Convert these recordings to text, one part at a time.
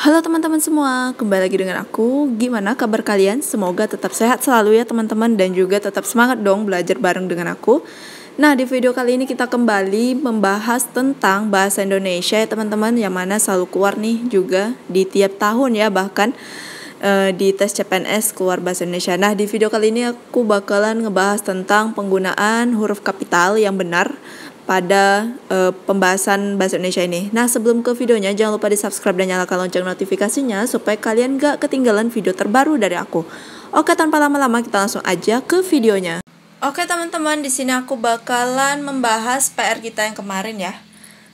Halo teman-teman semua, kembali lagi dengan aku. Gimana kabar kalian? Semoga tetap sehat selalu ya teman-teman, dan juga tetap semangat dong belajar bareng dengan aku. Nah, di video kali ini kita kembali membahas tentang bahasa Indonesia ya teman-teman, yang mana selalu keluar nih juga di tiap tahun ya, bahkan di tes CPNS keluar bahasa Indonesia. Nah, di video kali ini aku bakalan ngebahas tentang penggunaan huruf kapital yang benar pada pembahasan bahasa Indonesia ini. Nah, sebelum ke videonya, jangan lupa di subscribe dan nyalakan lonceng notifikasinya supaya kalian gak ketinggalan video terbaru dari aku. Oke, tanpa lama-lama kita langsung aja ke videonya. Oke teman-teman, di sini aku bakalan membahas PR kita yang kemarin ya.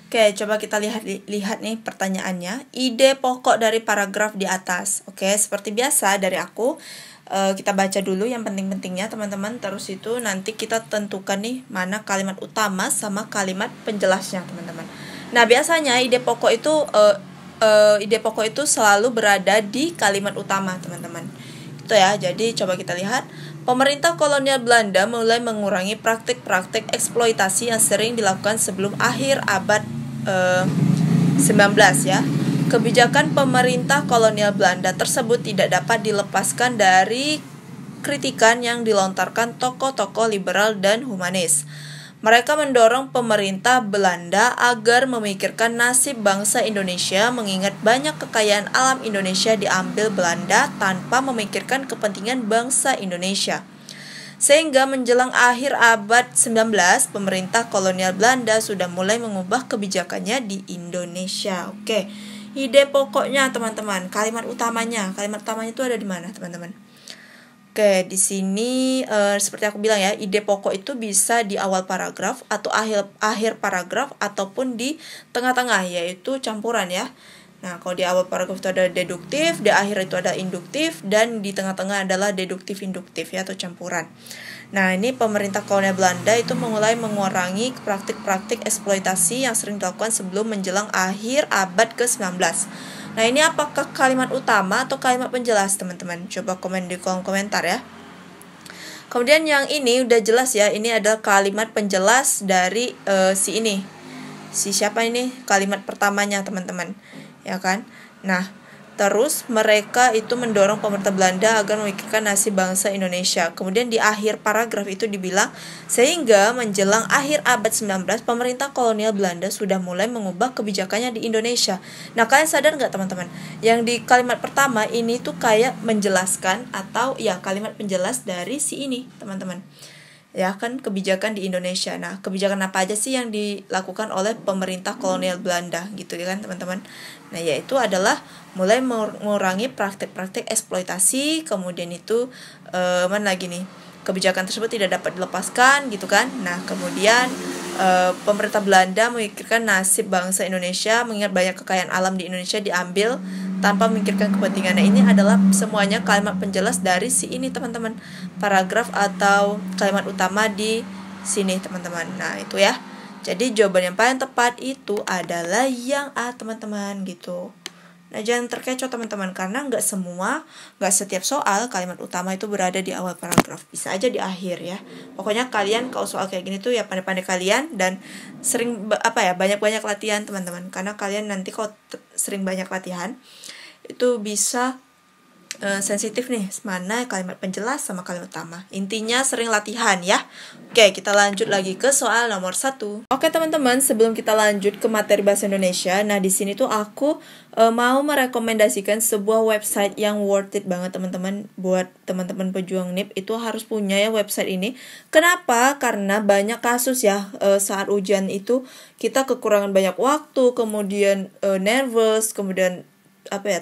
Oke, coba kita lihat nih pertanyaannya. Ide pokok dari paragraf di atas. Oke, seperti biasa dari aku, kita baca dulu yang penting-pentingnya teman-teman. Terus itu nanti kita tentukan nih mana kalimat utama sama kalimat penjelasnya teman-teman. Nah, biasanya ide pokok itu selalu berada di kalimat utama teman-teman. Itu ya. Jadi coba kita lihat. Pemerintah kolonial Belanda mulai mengurangi praktik-praktik eksploitasi yang sering dilakukan sebelum akhir abad 19 ya. Kebijakan pemerintah kolonial Belanda tersebut tidak dapat dilepaskan dari kritikan yang dilontarkan tokoh-tokoh liberal dan humanis. Mereka mendorong pemerintah Belanda agar memikirkan nasib bangsa Indonesia, mengingat banyak kekayaan alam Indonesia diambil Belanda tanpa memikirkan kepentingan bangsa Indonesia. Sehingga menjelang akhir abad 19, pemerintah kolonial Belanda sudah mulai mengubah kebijakannya di Indonesia. Oke, ide pokoknya teman-teman, kalimat utamanya itu ada di mana teman-teman? Oke, di sini seperti aku bilang ya, ide pokok itu bisa di awal paragraf atau akhir paragraf ataupun di tengah-tengah, yaitu campuran ya. Nah, kalau di awal paragraf itu ada deduktif, di akhir itu ada induktif, dan di tengah-tengah adalah deduktif-induktif ya, atau campuran. Nah, ini pemerintah kolonial Belanda itu mulai mengurangi praktik-praktik eksploitasi yang sering dilakukan sebelum menjelang akhir abad ke-19. Nah, ini apakah kalimat utama atau kalimat penjelas teman-teman? Coba komen di kolom komentar ya. Kemudian yang ini udah jelas ya, ini adalah kalimat penjelas dari si siapa ini? Kalimat pertamanya teman-teman, ya kan? Nah, terus mereka itu mendorong pemerintah Belanda agar memikirkan nasib bangsa Indonesia. Kemudian di akhir paragraf itu dibilang, sehingga menjelang akhir abad 19, pemerintah kolonial Belanda sudah mulai mengubah kebijakannya di Indonesia. Nah, kalian sadar nggak teman-teman? Yang di kalimat pertama ini tuh kayak menjelaskan atau ya kalimat penjelas dari si ini teman-teman. Ya kan, kebijakan di Indonesia. Nah, kebijakan apa aja sih yang dilakukan oleh pemerintah kolonial Belanda gitu ya kan teman-teman. Nah, yaitu adalah mulai mengurangi praktik-praktik eksploitasi, kemudian itu mana lagi nih, kebijakan tersebut tidak dapat dilepaskan gitu kan. Nah, kemudian pemerintah Belanda memikirkan nasib bangsa Indonesia, mengingat banyak kekayaan alam di Indonesia diambil tanpa memikirkan kepentingannya. Ini adalah semuanya kalimat penjelas dari si ini teman-teman, paragraf atau kalimat utama di sini teman-teman. Nah, itu ya. Jadi jawaban yang paling tepat itu adalah yang A teman-teman gitu. Nah, jangan terkecoh teman-teman, karena nggak setiap soal kalimat utama itu berada di awal paragraf, bisa aja di akhir ya. Pokoknya kalian kalau soal kayak gini tuh ya pandai-pandai kalian, dan sering banyak-banyak latihan teman-teman, karena kalian nanti kalau sering banyak latihan itu bisa sensitif nih mana kalimat penjelas sama kalimat utama. Intinya sering latihan ya. Oke, kita lanjut lagi ke soal nomor 1. Oke teman-teman, sebelum kita lanjut ke materi bahasa Indonesia, nah di sini tuh aku mau merekomendasikan sebuah website yang worth it banget teman-teman. Buat teman-teman pejuang NIP itu harus punya ya website ini. Kenapa? Karena banyak kasus ya, saat ujian itu kita kekurangan banyak waktu, kemudian nervous, kemudian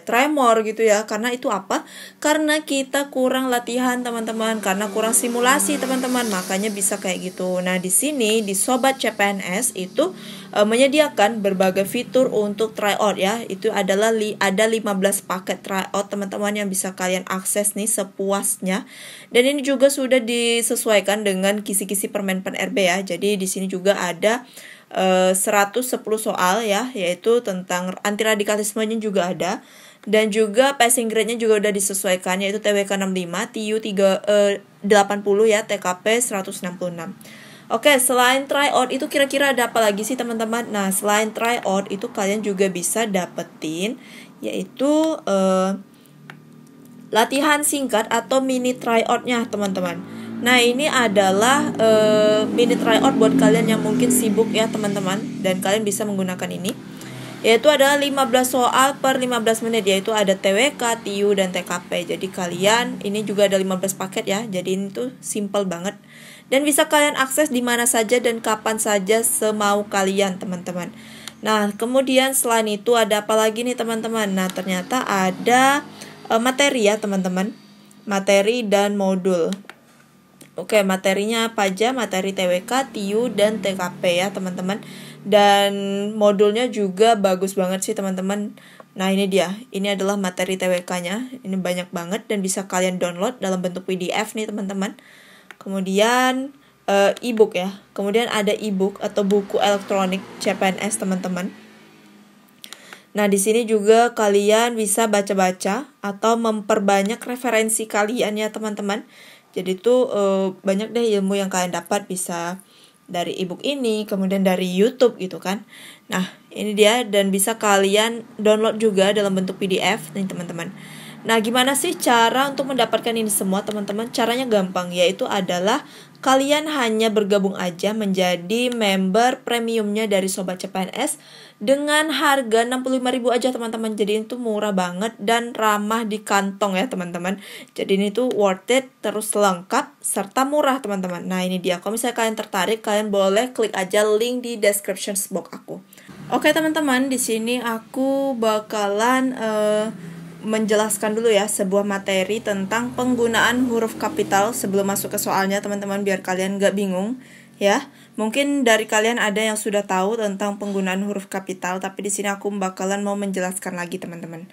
tremor gitu ya. Karena itu apa? Karena kita kurang latihan teman-teman, karena kurang simulasi teman-teman, makanya bisa kayak gitu. Nah, di sini di Sobat CPNS itu menyediakan berbagai fitur untuk tryout ya. Itu adalah ada 15 paket tryout teman-teman yang bisa kalian akses nih sepuasnya. Dan ini juga sudah disesuaikan dengan kisi-kisi Permen RB ya. Jadi di sini juga ada 110 soal ya, yaitu tentang anti radikalismenya juga ada, dan juga passing grade-nya juga udah disesuaikan, yaitu TWK 65, TU 80 ya, TKP 166. Oke, selain tryout itu kira-kira ada apa lagi sih teman-teman? Nah, selain tryout itu kalian juga bisa dapetin yaitu latihan singkat atau mini tryout-nya teman-teman. Nah ini adalah mini tryout buat kalian yang mungkin sibuk ya teman-teman, dan kalian bisa menggunakan ini, yaitu adalah 15 soal per 15 menit, yaitu ada TWK, TIU, dan TKP. Jadi kalian, ini juga ada 15 paket ya, jadi ini tuh simple banget, dan bisa kalian akses di mana saja dan kapan saja semau kalian teman-teman. Nah kemudian selain itu ada apa lagi nih teman-teman? Nah ternyata ada materi ya teman-teman, materi dan modul. Oke, materinya apa aja? Materi TWK, TIU, dan TKP ya teman-teman. Dan modulnya juga bagus banget sih teman-teman. Nah ini dia, ini adalah materi TWK-nya. Ini banyak banget dan bisa kalian download dalam bentuk PDF nih teman-teman. Kemudian e-book ya. Kemudian ada e-book atau buku elektronik CPNS teman-teman. Nah, di sini juga kalian bisa baca-baca atau memperbanyak referensi kalian ya, teman-teman. Jadi itu banyak deh ilmu yang kalian dapat, bisa dari ebook ini, kemudian dari YouTube gitu kan. Nah, ini dia, dan bisa kalian download juga dalam bentuk PDF nih, teman-teman. Nah, gimana sih cara untuk mendapatkan ini semua, teman-teman? Caranya gampang, yaitu adalah kalian hanya bergabung aja menjadi member premiumnya dari Sobat CPNS dengan harga 65.000 aja teman-teman. Jadi itu murah banget dan ramah di kantong ya teman-teman. Jadi ini tuh worth it, terus lengkap, serta murah teman-teman. Nah ini dia, kalau misalnya kalian tertarik, kalian boleh klik aja link di description box aku. Oke teman-teman, di sini aku bakalan menjelaskan dulu ya sebuah materi tentang penggunaan huruf kapital sebelum masuk ke soalnya teman-teman, biar kalian gak bingung ya. Mungkin dari kalian ada yang sudah tahu tentang penggunaan huruf kapital, tapi di sini aku bakalan mau menjelaskan lagi teman-teman.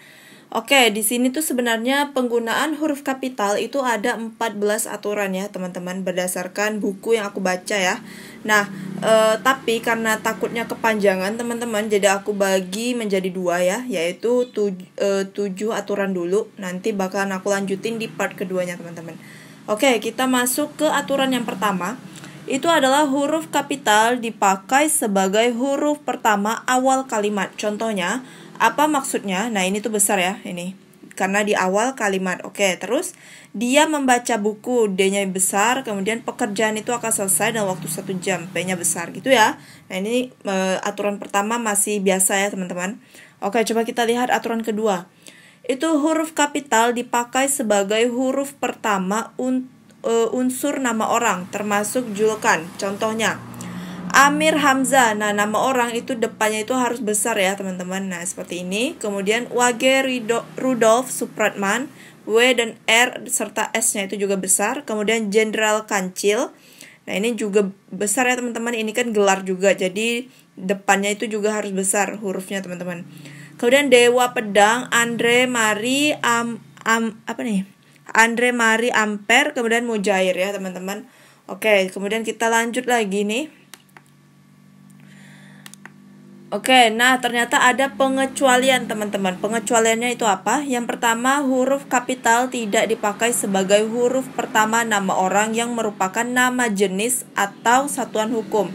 Oke, di sini tuh sebenarnya penggunaan huruf kapital itu ada 14 aturan ya teman-teman, berdasarkan buku yang aku baca ya. Nah, tapi karena takutnya kepanjangan teman-teman, jadi aku bagi menjadi 2 ya, yaitu 7 aturan dulu. Nanti bakalan aku lanjutin di part keduanya teman-teman. Oke, kita masuk ke aturan yang pertama. Itu adalah huruf kapital dipakai sebagai huruf pertama awal kalimat. Contohnya, apa maksudnya? Nah ini tuh besar ya, ini karena di awal kalimat. Oke, terus dia membaca buku, D-nya besar. Kemudian pekerjaan itu akan selesai dalam waktu 1 jam, P-nya besar gitu ya. Nah ini aturan pertama masih biasa ya teman-teman. Oke, coba kita lihat aturan kedua. Itu huruf kapital dipakai sebagai huruf pertama unsur nama orang, termasuk julukan. Contohnya Amir Hamzah. Nah nama orang itu depannya itu harus besar ya teman-teman. Nah seperti ini. Kemudian Wage Rudolf Supratman, W dan R serta S-nya itu juga besar. Kemudian Jenderal Kancil. Nah ini juga besar ya teman-teman. Ini kan gelar juga, jadi depannya itu juga harus besar hurufnya teman-teman. Kemudian Dewa Pedang, Andre Mari Andre Mari Ampere, kemudian Mujair ya teman-teman. Oke, kemudian kita lanjut lagi nih. Oke, nah ternyata ada pengecualian teman-teman. Pengecualiannya itu apa? Yang pertama, huruf kapital tidak dipakai sebagai huruf pertama nama orang yang merupakan nama jenis atau satuan hukum.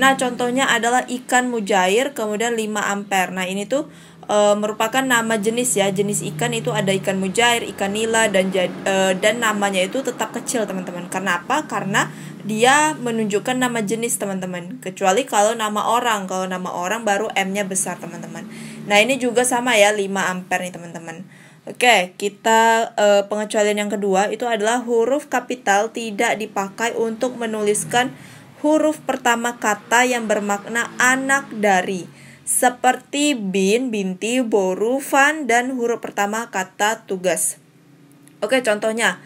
Nah contohnya adalah ikan mujair, kemudian 5 ampere. Nah ini tuh merupakan nama jenis ya. Jenis ikan itu ada ikan mujair, ikan nila, dan namanya itu tetap kecil teman-teman. Karena apa? Karena dia menunjukkan nama jenis teman-teman. Kecuali kalau nama orang. Kalau nama orang baru M-nya besar teman-teman. Nah ini juga sama ya, 5 ampere nih teman-teman. Oke, kita pengecualian yang kedua itu adalah huruf kapital tidak dipakai untuk menuliskan huruf pertama kata yang bermakna anak dari, seperti bin, binti, boru, fan, dan huruf pertama kata tugas. Oke, contohnya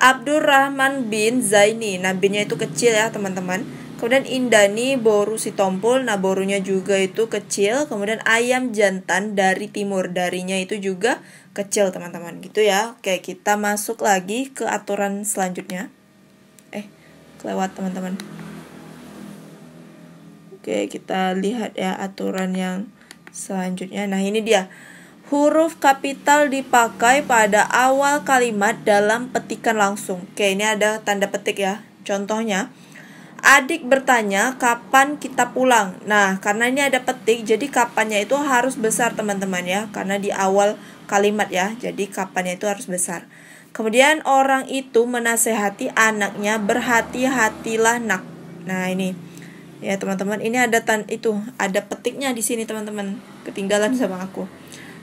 Abdurrahman bin Zaini. Nah binnya itu kecil ya teman-teman. Kemudian Indani boru Sitompul. Nah borunya juga itu kecil. Kemudian ayam jantan dari timur. Darinya itu juga kecil teman-teman, gitu ya. Oke, kita masuk lagi ke aturan selanjutnya. Kelewat teman-teman. Oke, kita lihat ya aturan yang selanjutnya. Nah ini dia, huruf kapital dipakai pada awal kalimat dalam petikan langsung. Oke, ini ada tanda petik ya. Contohnya, Adik bertanya kapan kita pulang. Nah, karena ini ada petik, jadi kapannya itu harus besar teman-teman ya, karena di awal kalimat ya, jadi kapannya itu harus besar. Kemudian orang itu menasehati anaknya, berhati-hatilah nak. Nah ini ya teman-teman, ini ada ada petiknya di sini teman-teman, ketinggalan sama aku.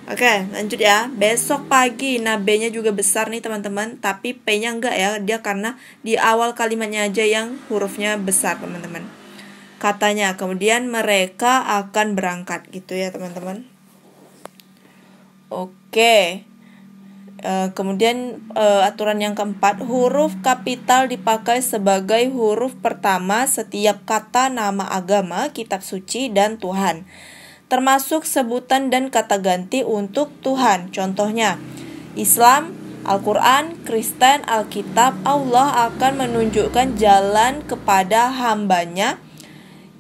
Oke, lanjut ya. Besok pagi. Nah, B-nya juga besar nih teman-teman, tapi P-nya enggak ya. Dia karena di awal kalimatnya aja yang hurufnya besar teman-teman. Katanya, kemudian mereka akan berangkat gitu ya teman-teman. Oke. Kemudian aturan yang keempat, huruf kapital dipakai sebagai huruf pertama setiap kata nama agama, kitab suci, dan Tuhan, termasuk sebutan dan kata ganti untuk Tuhan. Contohnya, Islam, Al-Quran, Kristen, Alkitab. Allah akan menunjukkan jalan kepada hambanya.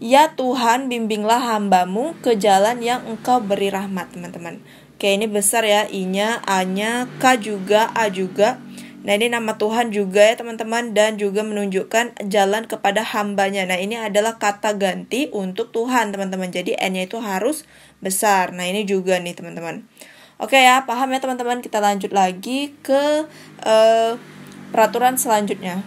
Ya Tuhan, bimbinglah hambamu ke jalan yang engkau beri rahmat, teman-teman. Oke, ini besar ya, I-nya, A-nya, K juga, A juga. Nah, ini nama Tuhan juga ya teman-teman, dan juga menunjukkan jalan kepada hambanya. Nah, ini adalah kata ganti untuk Tuhan teman-teman. Jadi N-nya itu harus besar. Nah, ini juga nih teman-teman. Oke ya, paham ya teman-teman. Kita lanjut lagi ke peraturan selanjutnya.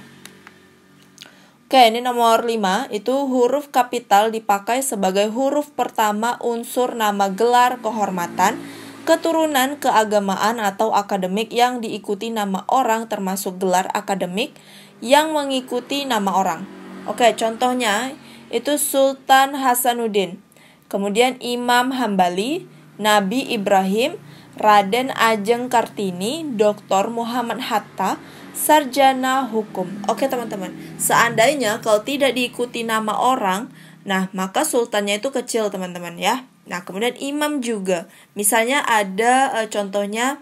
Oke, ini nomor 5. Itu huruf kapital dipakai sebagai huruf pertama unsur nama gelar kehormatan, keturunan keagamaan atau akademik yang diikuti nama orang, termasuk gelar akademik yang mengikuti nama orang. Oke, contohnya itu Sultan Hasanuddin, kemudian Imam Hambali, Nabi Ibrahim, Raden Ajeng Kartini, Dr. Muhammad Hatta, sarjana hukum. Oke teman-teman, seandainya kalau tidak diikuti nama orang, nah maka sultannya itu kecil teman-teman ya. Nah, kemudian imam juga. Misalnya ada contohnya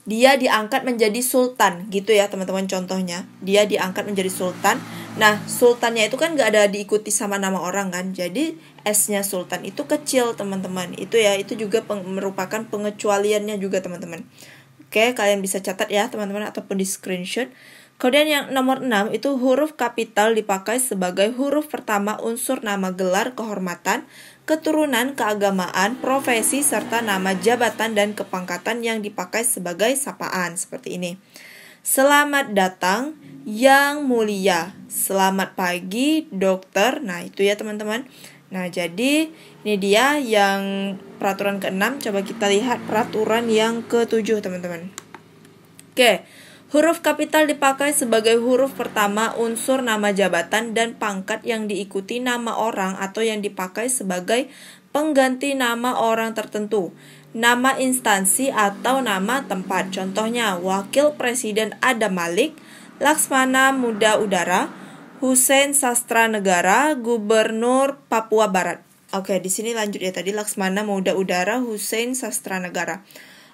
dia diangkat menjadi sultan gitu ya teman-teman, contohnya. Dia diangkat menjadi sultan. Nah, sultannya itu kan gak ada diikuti sama nama orang kan. Jadi S-nya sultan itu kecil teman-teman. Itu ya, itu juga merupakan pengecualiannya juga teman-teman. Oke, kalian bisa catat ya teman-teman ataupun di screenshot. Kemudian yang nomor 6 itu huruf kapital dipakai sebagai huruf pertama unsur nama gelar kehormatan, keturunan keagamaan, profesi, serta nama jabatan dan kepangkatan yang dipakai sebagai sapaan. Seperti ini. Selamat datang yang mulia. Selamat pagi dokter. Nah itu ya teman-teman. Nah jadi ini dia yang peraturan ke-6. Coba kita lihat peraturan yang ke-7 teman-teman. Oke. Huruf kapital dipakai sebagai huruf pertama unsur nama jabatan dan pangkat yang diikuti nama orang atau yang dipakai sebagai pengganti nama orang tertentu, nama instansi atau nama tempat. Contohnya, Wakil Presiden Adam Malik, Laksmana Muda Udara, Hussein Sastra Negara, Gubernur Papua Barat. Oke, di sini lanjut ya tadi Laksmana Muda Udara, Hussein Sastra Negara.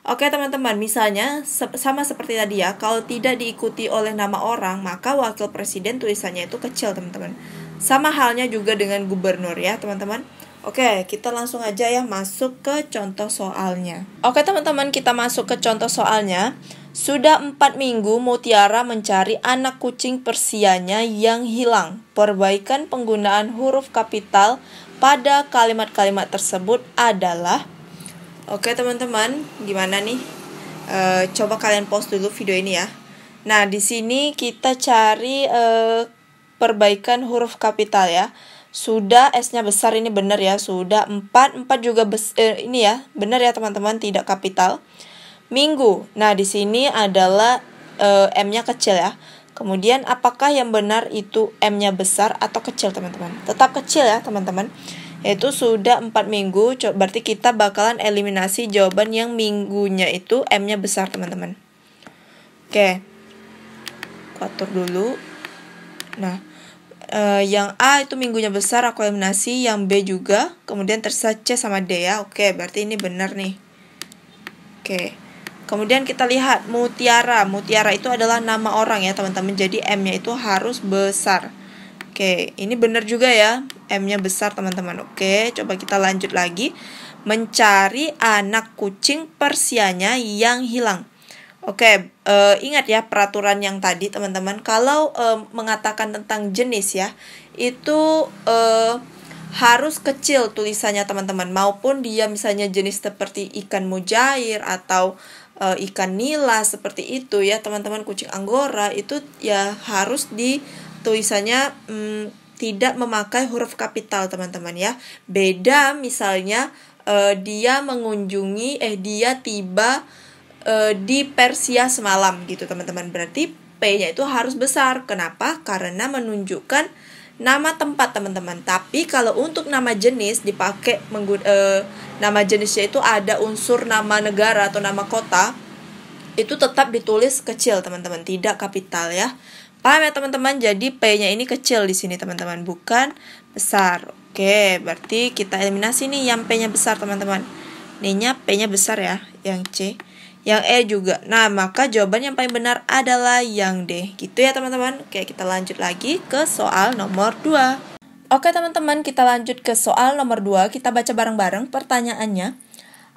Oke teman-teman, misalnya sama seperti tadi ya, kalau tidak diikuti oleh nama orang, maka wakil presiden tulisannya itu kecil teman-teman. Sama halnya juga dengan gubernur ya teman-teman. Oke, kita langsung aja ya masuk ke contoh soalnya. Oke teman-teman, kita masuk ke contoh soalnya. Sudah 4 minggu Mutiara mencari anak kucing Persianya yang hilang. Perbaikan penggunaan huruf kapital pada kalimat-kalimat tersebut adalah... Oke teman-teman, gimana nih? Coba kalian pause dulu video ini ya. Nah, di sini kita cari perbaikan huruf kapital ya. Sudah S-nya besar, ini benar ya. Sudah 4 juga ini ya, benar ya teman-teman, tidak kapital. Minggu. Nah, di sini adalah M-nya kecil ya. Kemudian apakah yang benar itu M-nya besar atau kecil teman-teman? Tetap kecil ya teman-teman. Yaitu sudah 4 minggu, berarti kita bakalan eliminasi jawaban yang minggunya itu M-nya besar teman-teman. Oke, aku atur dulu. Nah, yang A itu minggunya besar, aku eliminasi. Yang B juga, kemudian tersisa C sama D ya. Oke, berarti ini benar nih. Oke, kemudian kita lihat Mutiara. Mutiara itu adalah nama orang ya teman-teman, jadi M-nya itu harus besar. Oke, ini benar juga ya, M-nya besar teman-teman. Oke, coba kita lanjut lagi. Mencari anak kucing Persianya yang hilang. Oke, ingat ya peraturan yang tadi teman-teman. Kalau mengatakan tentang jenis ya, itu harus kecil tulisannya teman-teman. Maupun dia misalnya jenis seperti ikan mujair atau ikan nila seperti itu ya teman-teman, kucing anggora itu ya harus di tulisannya tidak memakai huruf kapital teman-teman ya. Beda misalnya dia tiba di Persia semalam gitu teman-teman. Berarti P-nya itu harus besar. Kenapa? Karena menunjukkan nama tempat teman-teman. Tapi kalau untuk nama jenis dipakai nama jenisnya itu ada unsur nama negara atau nama kota, itu tetap ditulis kecil teman-teman, tidak kapital ya. Paham ya teman-teman? Jadi P-nya ini kecil di sini teman-teman, bukan besar. Oke, berarti kita eliminasi nih yang P-nya besar teman-teman. Ininya P-nya besar ya, yang C. Yang E juga. Nah, maka jawaban yang paling benar adalah yang D. Gitu ya teman-teman. Oke, kita lanjut lagi ke soal nomor 2. Oke teman-teman, kita lanjut ke soal nomor 2. Kita baca bareng-bareng pertanyaannya.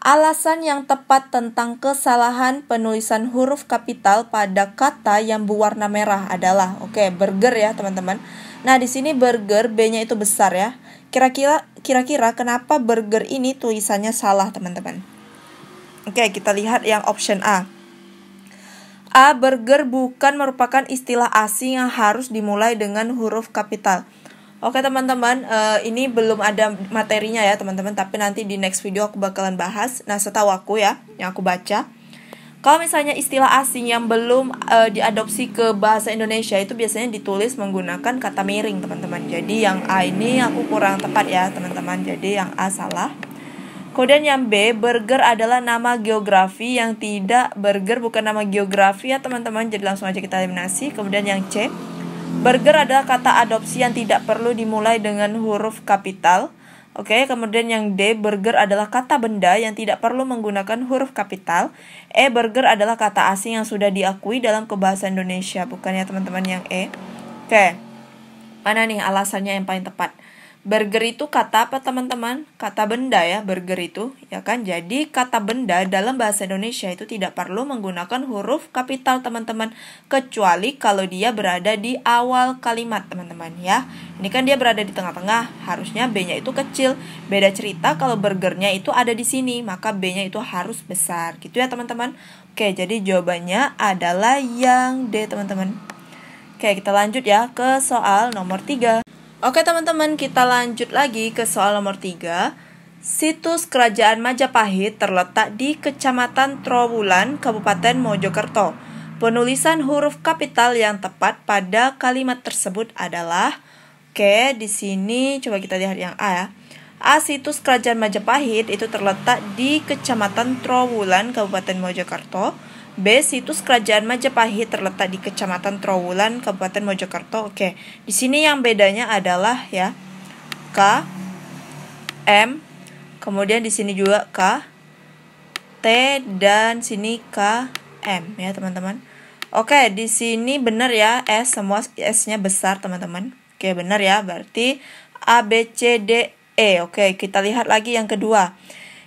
Alasan yang tepat tentang kesalahan penulisan huruf kapital pada kata yang berwarna merah adalah, burger ya teman-teman. Nah, di sini burger B-nya itu besar ya. Kira-kira kenapa burger ini tulisannya salah teman-teman? Oke, kita lihat yang option A. A, burger bukan merupakan istilah asing yang harus dimulai dengan huruf kapital. Oke teman-teman, ini belum ada materinya ya teman-teman, tapi nanti di next video aku bakalan bahas. Nah, setahu aku ya, yang aku baca, kalau misalnya istilah asing yang belum diadopsi ke bahasa Indonesia itu biasanya ditulis menggunakan kata miring teman-teman. Jadi yang A ini aku kurang tepat ya teman-teman, jadi yang A salah. Kemudian yang B, burger adalah nama geografi. Yang tidak, burger bukan nama geografi ya teman-teman, jadi langsung aja kita eliminasi. Kemudian yang C, burger adalah kata adopsi yang tidak perlu dimulai dengan huruf kapital. Kemudian yang D, burger adalah kata benda yang tidak perlu menggunakan huruf kapital. E, burger adalah kata asing yang sudah diakui dalam kebahasaan Indonesia. Bukannya teman-teman yang E. Mana nih alasannya yang paling tepat? Burger itu kata apa teman-teman? Kata benda ya, burger itu, ya kan? Jadi kata benda dalam bahasa Indonesia itu tidak perlu menggunakan huruf kapital teman-teman, kecuali kalau dia berada di awal kalimat teman-teman ya. Ini kan dia berada di tengah-tengah, harusnya B-nya itu kecil. Beda cerita kalau burgernya itu ada di sini, maka B-nya itu harus besar. Gitu ya teman-teman. Jadi jawabannya adalah yang D teman-teman. Kita lanjut ya ke soal nomor 3. Teman-teman, kita lanjut lagi ke soal nomor 3. Situs Kerajaan Majapahit terletak di Kecamatan Trowulan, Kabupaten Mojokerto. Penulisan huruf kapital yang tepat pada kalimat tersebut adalah, di sini coba kita lihat yang A ya. A, situs Kerajaan Majapahit itu terletak di Kecamatan Trowulan, Kabupaten Mojokerto. B, situs Kerajaan Majapahit terletak di Kecamatan Trowulan, Kabupaten Mojokerto. Di sini yang bedanya adalah ya K, M, kemudian di sini juga K, T, dan sini K, M ya teman-teman. Di sini benar ya, S, semua S-nya besar teman-teman. Benar ya, berarti A, B, C, D, E. Kita lihat lagi yang kedua.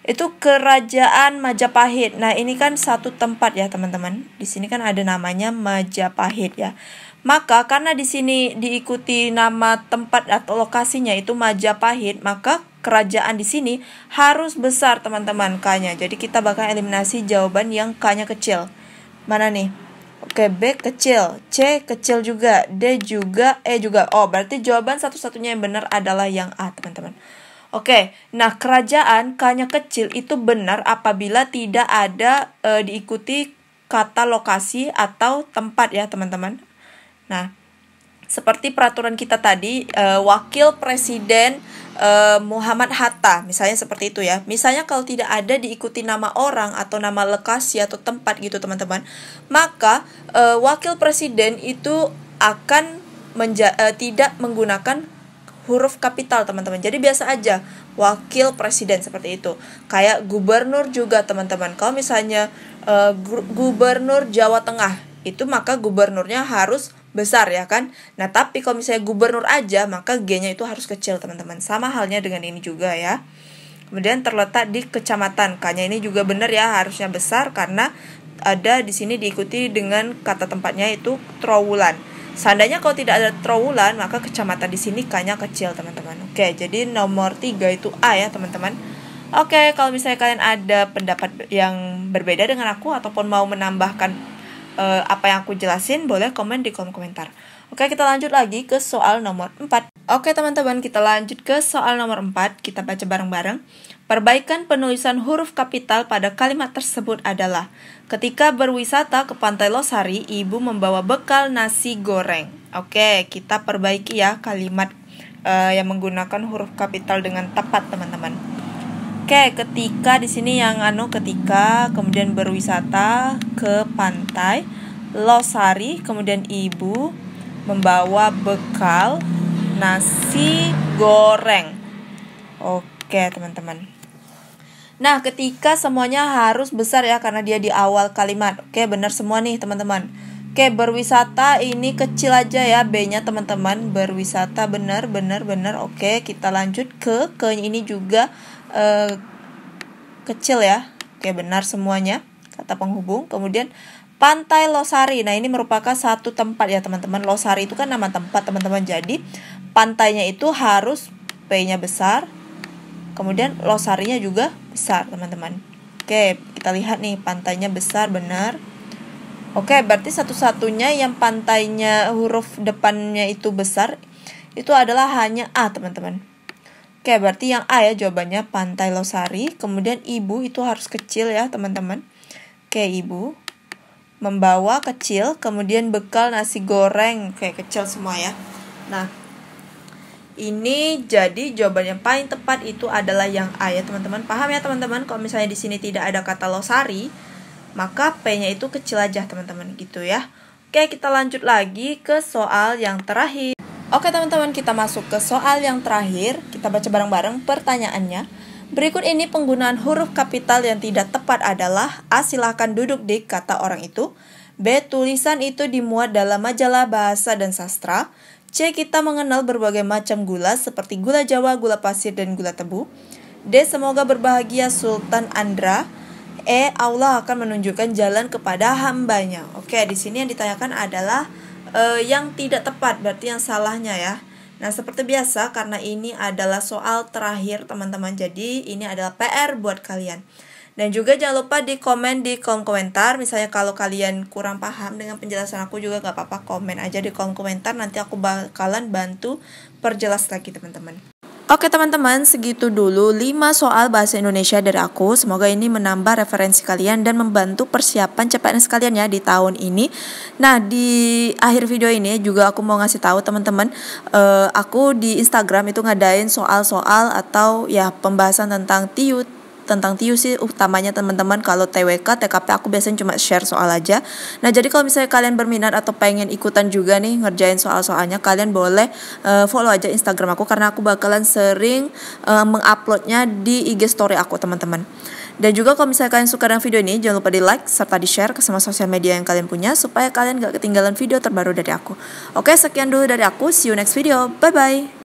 Itu Kerajaan Majapahit. Nah, ini kan satu tempat ya, teman-teman. Di sini kan ada namanya Majapahit ya. Maka karena di sini diikuti nama tempat atau lokasinya itu Majapahit, maka kerajaan di sini harus besar, teman-teman, K-nya. Jadi kita bakal eliminasi jawaban yang K-nya kecil. Mana nih? B kecil, C kecil juga, D juga, E juga. Berarti jawaban satu-satunya yang benar adalah yang A, teman-teman. Nah kerajaan K-nya kecil itu benar apabila tidak ada diikuti kata lokasi atau tempat ya teman-teman. Nah, seperti peraturan kita tadi, Wakil Presiden Muhammad Hatta, misalnya seperti itu ya. Misalnya kalau tidak ada diikuti nama orang atau nama lokasi atau tempat gitu teman-teman, maka Wakil Presiden itu akan tidak menggunakan huruf kapital teman-teman. Jadi biasa aja wakil presiden seperti itu. Kayak gubernur juga teman-teman. Kalau misalnya gubernur Jawa Tengah, itu maka gubernurnya harus besar ya kan. Nah tapi kalau misalnya gubernur aja, maka G-nya itu harus kecil teman-teman. Sama halnya dengan ini juga ya. Kemudian terletak di kecamatan, K-nya ini juga benar ya, harusnya besar karena ada di sini diikuti dengan kata tempatnya itu Trowulan. Seandainya kalau tidak ada Trowulan, maka kecamatan di sini K-nya kecil, teman-teman. Oke, jadi nomor 3 itu A ya, teman-teman. Oke, kalau misalnya kalian ada pendapat yang berbeda dengan aku ataupun mau menambahkan apa yang aku jelasin, boleh komen di kolom komentar. Oke, kita lanjut lagi ke soal nomor 4. Oke, teman-teman, kita lanjut ke soal nomor 4. Kita baca bareng-bareng. Perbaikan penulisan huruf kapital pada kalimat tersebut adalah: ketika berwisata ke Pantai Losari, ibu membawa bekal nasi goreng. Oke, kita perbaiki ya kalimat yang menggunakan huruf kapital dengan tepat, teman-teman. Oke, ketika di sini yang ketika, kemudian berwisata ke Pantai Losari, kemudian ibu membawa bekal nasi goreng. Oke, teman-teman. Nah, ketika semuanya harus besar ya karena dia di awal kalimat. Oke, benar semua nih, teman-teman. Oke, berwisata ini kecil aja ya B-nya, teman-teman. Berwisata benar. Oke, kita lanjut ke ini juga kecil ya. Oke, benar semuanya kata penghubung. Kemudian Pantai Losari. Nah, ini merupakan satu tempat ya, teman-teman. Losari itu kan nama tempat, teman-teman. Jadi, pantainya itu harus P-nya besar. Kemudian Losarinya juga besar, teman-teman. Oke, kita lihat nih, pantainya besar, benar. Oke, berarti satu-satunya yang pantainya huruf depannya itu besar, itu adalah hanya A, teman-teman. Oke, berarti yang A ya jawabannya, Pantai Losari. Kemudian ibu itu harus kecil ya, teman-teman. Oke, ibu membawa kecil, kemudian bekal nasi goreng. Oke, kecil semua ya. Nah, ini jadi jawaban yang paling tepat itu adalah yang A ya, teman-teman. Paham ya, teman-teman? Kalau misalnya di sini tidak ada kata Losari, maka P-nya itu kecil aja, teman-teman, gitu ya. Oke, kita lanjut lagi ke soal yang terakhir. Oke, teman-teman, kita masuk ke soal yang terakhir. Kita baca bareng-bareng pertanyaannya. Berikut ini penggunaan huruf kapital yang tidak tepat adalah: A. Silahkan duduk di kata orang itu. B. Tulisan itu dimuat dalam majalah bahasa dan sastra. C. Kita mengenal berbagai macam gula seperti gula Jawa, gula pasir, dan gula tebu. D. Semoga berbahagia Sultan Andra. E. Allah akan menunjukkan jalan kepada hambanya. Oke, di sini yang ditanyakan adalah yang tidak tepat, berarti yang salahnya ya. Nah, seperti biasa karena ini adalah soal terakhir, teman-teman. Jadi ini adalah PR buat kalian. Dan juga jangan lupa di komen di kolom komentar. Misalnya kalau kalian kurang paham dengan penjelasan aku juga gak apa-apa, komen aja di kolom komentar. Nanti aku bakalan bantu perjelas lagi, teman-teman. Oke, teman-teman, segitu dulu 5 soal bahasa Indonesia dari aku. Semoga ini menambah referensi kalian dan membantu persiapan CPNS kalian ya di tahun ini. Nah, di akhir video ini juga aku mau ngasih tahu teman-teman, aku di Instagram itu ngadain soal-soal atau ya pembahasan tentang TIU sih utamanya, teman-teman. Kalau TWK, TKP aku biasanya cuma share soal aja. Nah, jadi kalau misalnya kalian berminat atau pengen ikutan juga nih ngerjain soal-soalnya, kalian boleh follow aja Instagram aku karena aku bakalan sering menguploadnya di IG story aku, teman-teman. Dan juga kalau misalnya kalian suka dengan video ini, jangan lupa di like serta di share ke semua sosial media yang kalian punya supaya kalian gak ketinggalan video terbaru dari aku. Oke, sekian dulu dari aku. See you next video. Bye-bye.